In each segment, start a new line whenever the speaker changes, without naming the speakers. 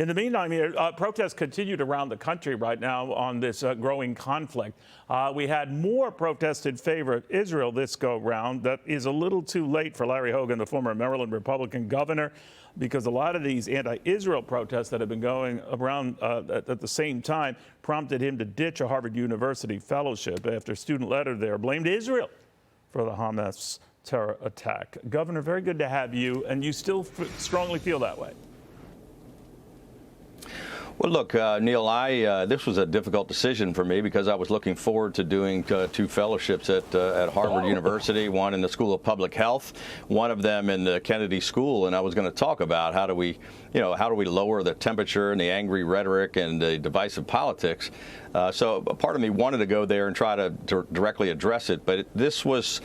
In the meantime, protests continued around the country right now on this growing conflict. We had more protests in favor of Israel this go-round. That is a little too late for Larry Hogan, the former Maryland Republican governor, because a lot of these anti-Israel protests that have been going around at the same time prompted him to ditch a Harvard University fellowship after a student letter there blamed Israel for the Hamas terror attack. Governor, very good to have you, and you still strongly feel that way.
Well, look, Neil, this was a difficult decision for me because I was looking forward to doing two fellowships at Harvard University, one in the School of Public Health, one of them in the Kennedy School, and I was going to talk about how do we lower the temperature and the angry rhetoric and the divisive politics. So a part of me wanted to go there and try to directly address it, but this was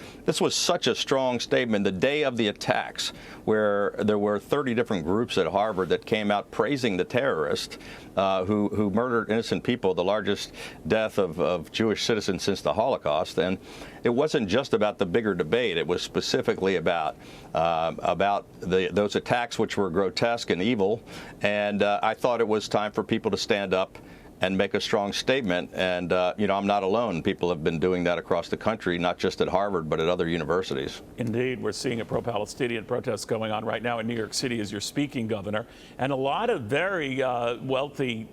such a strong statement the day of the attacks, where there were 30 different groups at Harvard that came out praising the terrorist who murdered innocent people, the largest death of Jewish citizens since the Holocaust. And it wasn't just about the bigger debate. It was specifically about those attacks, which were grotesque and evil. And I thought it was time for people to stand up and make a strong statement. And, I'm not alone. People have been doing that across the country, not just at Harvard, but at other universities.
Indeed. We're seeing a pro-Palestinian protest going on right now in New York City as you're speaking, Governor. And a lot of very wealthy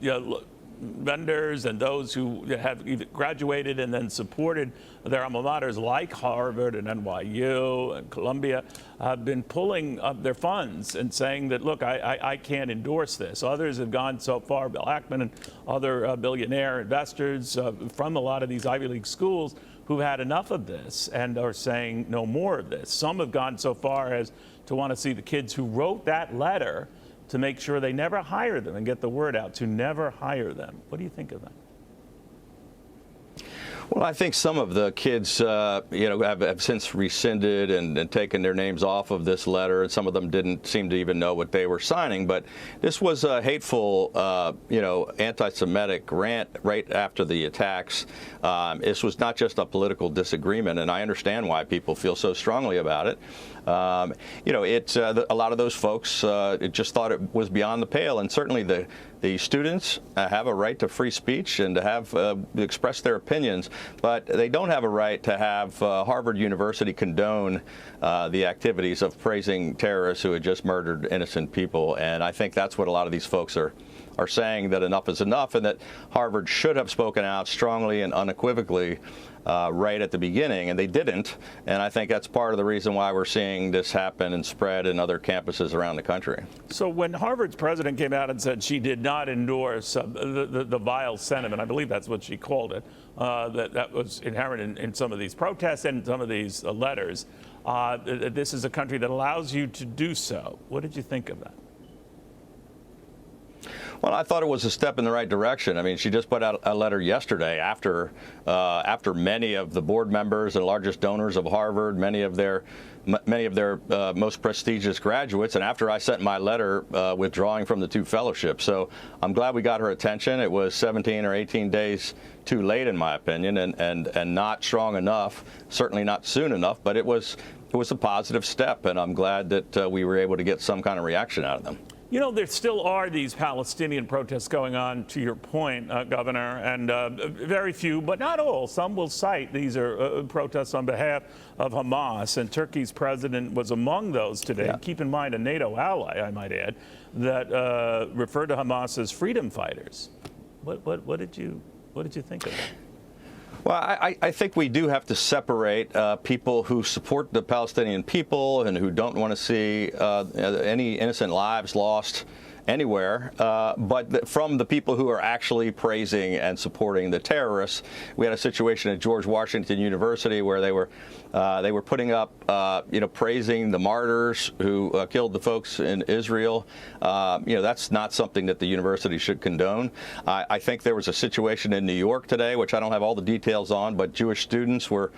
vendors and those who have either graduated and then supported their alma maters like Harvard and NYU and Columbia have been pulling up their funds and saying that, look, I can't endorse this. Others have gone so far, Bill Ackman and other billionaire investors from a lot of these Ivy League schools who've had enough of this and are saying no more of this. Some have gone so far as to want to see the kids who wrote that letter to make sure they never hire them and get the word out to never hire them. What do you think of that?
Well, I think some of the kids, have since rescinded and taken their names off of this letter, and some of them didn't seem to even know what they were signing. But this was a hateful, anti-Semitic rant right after the attacks. This was not just a political disagreement, and I understand why people feel so strongly about it. A lot of those folks just thought it was beyond the pale, and certainly the students have a right to free speech and to have express their opinions, but they don't have a right to have Harvard University condone the activities of praising terrorists who had just murdered innocent people. And I think that's what a lot of these folks are saying, that enough is enough, and that Harvard should have spoken out strongly and unequivocally right at the beginning, and they didn't. And I think that's part of the reason why we're seeing this happen and spread in other campuses around the country.
So when Harvard's president came out and said she did not endorse the vile sentiment, I believe that's what she called it, that was inherent in some of these protests and some of these letters, this is a country that allows you to do so. What did you think of that?
Well, I thought it was a step in the right direction. I mean, she just put out a letter yesterday after many of the board members and largest donors of Harvard, many of their most prestigious graduates, and after I sent my letter withdrawing from the two fellowships. So I'm glad we got her attention. It was 17 or 18 days too late, in my opinion, and not strong enough, certainly not soon enough, but it was a positive step, and I'm glad that we were able to get some kind of reaction out of them.
You know, there still are these Palestinian protests going on, to your point, Governor, and very few, but not all. Some will cite these are protests on behalf of Hamas, and Turkey's president was among those today. Yeah. Keep in mind, a NATO ally, I might add, that referred to Hamas as freedom fighters. What did you think of that?
Well, I think we do have to separate people who support the Palestinian people and who don't want to see any innocent lives lost anywhere, but from the people who are actually praising and supporting the terrorists. We had a situation at George Washington University where they were putting up, praising the martyrs who killed the folks in Israel. That's not something that the university should condone. I think there was a situation in New York today, which I don't have all the details on, but Jewish students were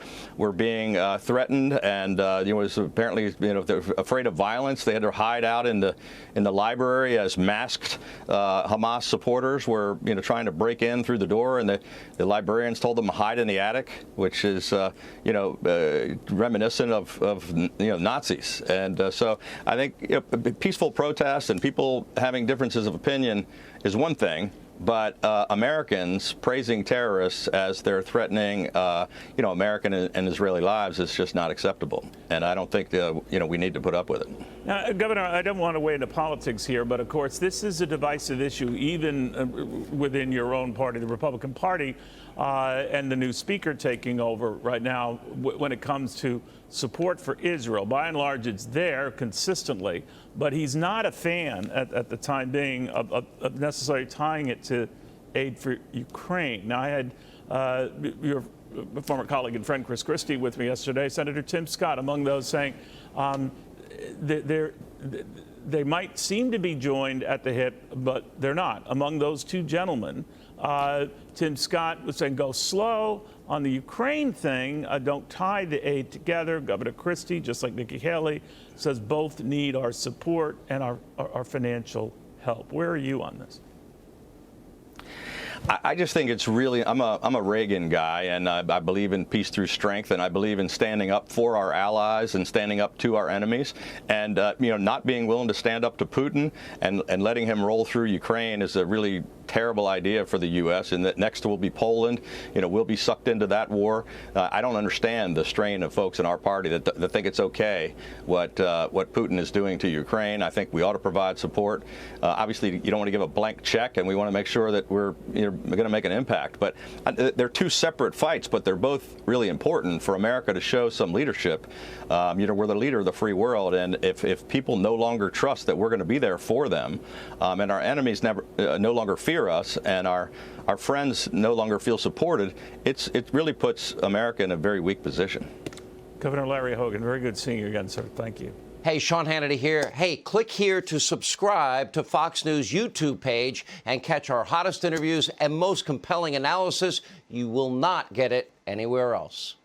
being threatened, and was apparently they're afraid of violence. They had to hide out in the library as as masked Hamas supporters were, trying to break in through the door, and the librarians told them to hide in the attic, which is, reminiscent of Nazis. And so I think peaceful protest and people having differences of opinion is one thing. But Americans praising terrorists as they're threatening, American and Israeli lives is just not acceptable. And I don't think, we need to put up with it.
Now, Governor, I don't want to wade into politics here, but of course, this is a divisive issue, even within your own party, the Republican Party, and the new speaker taking over right now when it comes to support for Israel. By and large, it's there consistently, but he's not a fan at the time being of necessarily tying it to aid for Ukraine. Now, I had your former colleague and friend Chris Christie with me yesterday, Senator Tim Scott, among those saying they might seem to be joined at the hip, but they're not. Among those two gentlemen, Tim Scott was saying go slow on the Ukraine thing, don't tie the aid together. Governor Christie, just like Nikki Haley, says both need our support and our financial help. Where are you on this?
I just think it's really, I'm a Reagan guy, and I believe in peace through strength, and I believe in standing up for our allies and standing up to our enemies, and not being willing to stand up to Putin and letting him roll through Ukraine is a really terrible idea for the U.S. And that next will be Poland. We'll be sucked into that war. I don't understand the strain of folks in our party that think it's okay what Putin is doing to Ukraine. I think we ought to provide support. Obviously, you don't want to give a blank check, and we want to make sure that we're going to make an impact. But they're two separate fights, but they're both really important for America to show some leadership. We're the leader of the free world, and if people no longer trust that we're going to be there for them, and our enemies no longer fear us, and our friends no longer feel supported, it really puts America in a very weak position.
Governor Larry Hogan, very good seeing you again, sir. Thank you.
Hey, Sean Hannity here. Hey, click here to subscribe to Fox News YouTube page and catch our hottest interviews and most compelling analysis. You will not get it anywhere else.